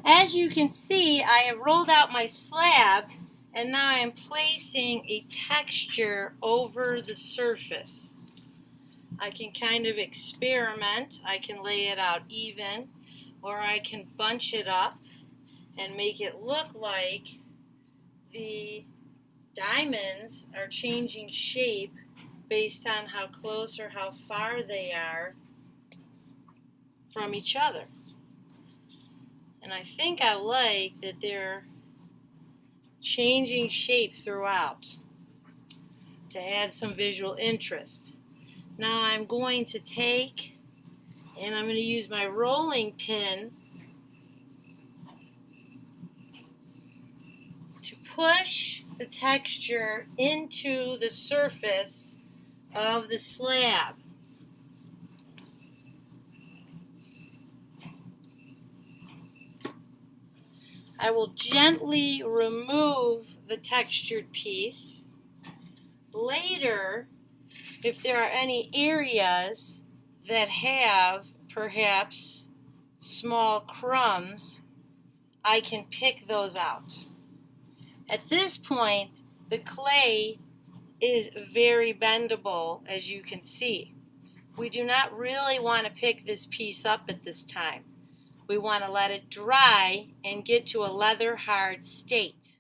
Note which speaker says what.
Speaker 1: As you can see, I have rolled out my slab and now I am placing a texture over the surface. I can kind of experiment. I can lay it out even, or I can bunch it up and make it look like the diamonds are changing shape based on how close or how far they are from each other. And I think I like that they're changing shape throughout to add some visual interest. Now I'm going to take and I'm going to use my rolling pin to push the texture into the surface of the slab. I will gently remove the textured piece. Later, if there are any areas that have perhaps small crumbs, I can pick those out. At this point, the clay is very bendable, as you can see. We do not really want to pick this piece up at this time. We want to let it dry and get to a leather hard state.